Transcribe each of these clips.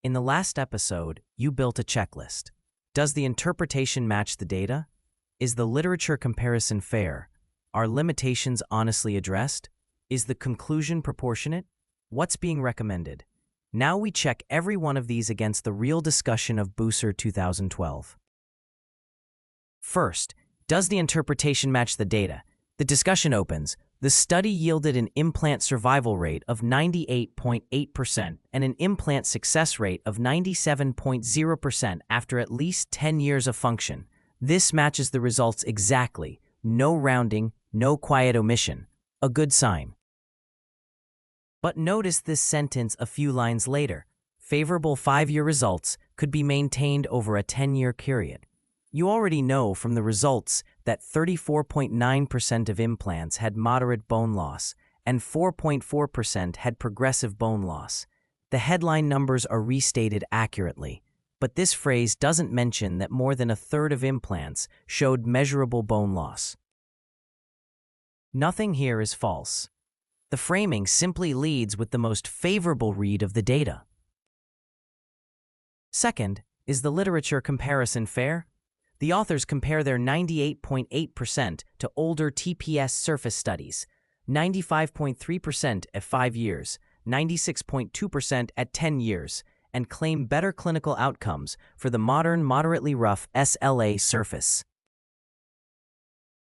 In the last episode, you built a checklist. Does the interpretation match the data? Is the literature comparison fair? Are limitations honestly addressed? Is the conclusion proportionate? What's being recommended? Now we check every one of these against the real discussion of Bucer 2012. First, does the interpretation match the data? The discussion opens. The study yielded an implant survival rate of 98.8% and an implant success rate of 97.0% after at least 10 years of function. This matches the results exactly. No rounding, no quiet omission. A good sign. But notice this sentence a few lines later. Favorable 5-year results could be maintained over a 10-year period. You already know from the results that 34.9% of implants had moderate bone loss and 4.4% had progressive bone loss. The headline numbers are restated accurately, but this phrase doesn't mention that more than a third of implants showed measurable bone loss. Nothing here is false. The framing simply leads with the most favorable read of the data. Second, is the literature comparison fair? The authors compare their 98.8% to older TPS surface studies, 95.3% at 5 years, 96.2% at 10 years, and claim better clinical outcomes for the modern moderately rough SLA surface.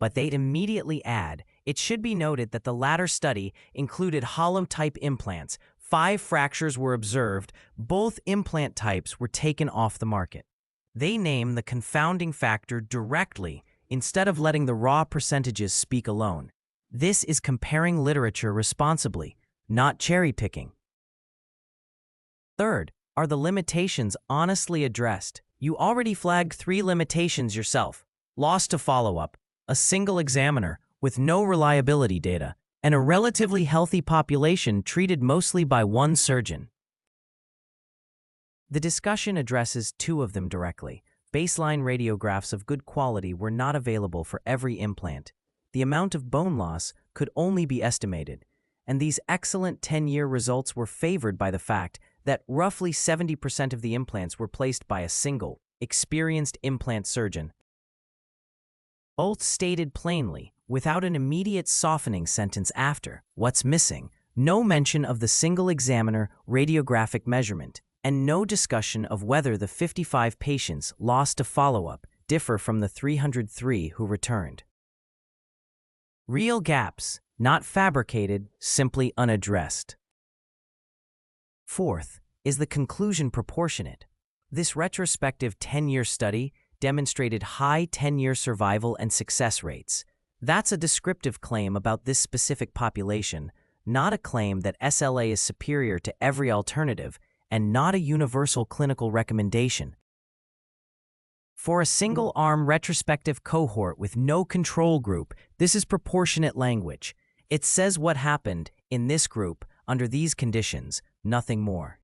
But they immediately add, it should be noted that the latter study included hollow-type implants. 5 fractures were observed. Both implant types were taken off the market. They name the confounding factor directly instead of letting the raw percentages speak alone. This is comparing literature responsibly, not cherry-picking. Third, are the limitations honestly addressed? You already flagged 3 limitations yourself. Loss to follow-up, a single examiner with no reliability data, and a relatively healthy population treated mostly by one surgeon. The discussion addresses 2 of them directly. Baseline radiographs of good quality were not available for every implant. The amount of bone loss could only be estimated, and these excellent 10-year results were favored by the fact that roughly 70% of the implants were placed by a single, experienced implant surgeon. Both stated plainly, without an immediate softening sentence after. What's missing? No mention of the single examiner radiographic measurement, and no discussion of whether the 55 patients lost to follow-up differ from the 303 who returned. Real gaps, not fabricated, simply unaddressed. Fourth, is the conclusion proportionate? This retrospective 10-year study demonstrated high 10-year survival and success rates. That's a descriptive claim about this specific population, not a claim that SLA is superior to every alternative, and not a universal clinical recommendation. For a single-arm retrospective cohort with no control group, this is proportionate language. It says what happened in this group under these conditions, nothing more.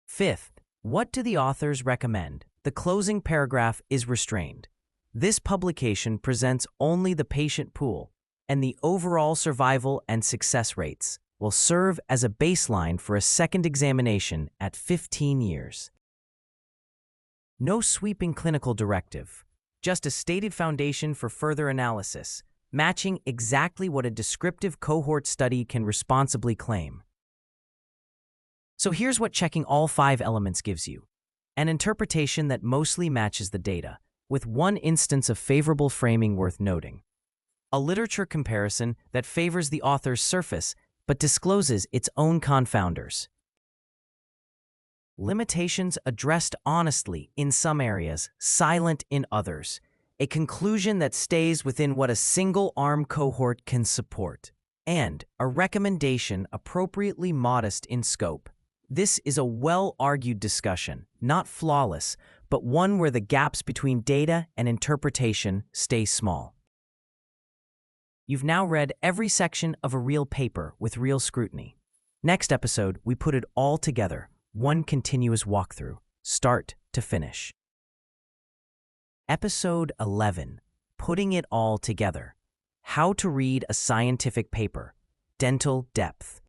Fifth, what do the authors recommend? The closing paragraph is restrained. This publication presents only the patient pool, and the overall survival and success rates will serve as a baseline for a second examination at 15 years. No sweeping clinical directive, just a stated foundation for further analysis, matching exactly what a descriptive cohort study can responsibly claim. So here's what checking all 5 elements gives you. An interpretation that mostly matches the data, with one instance of favorable framing worth noting. A literature comparison that favors the author's surface but discloses its own confounders. Limitations addressed honestly in some areas, silent in others. A conclusion that stays within what a single-arm cohort can support. And a recommendation appropriately modest in scope. This is a well-argued discussion, not flawless, but one where the gaps between data and interpretation stay small. You've now read every section of a real paper with real scrutiny. Next episode, we put it all together, one continuous walkthrough, start to finish. Episode 11, Putting It All Together. How to Read a Scientific Paper, Dental Depth.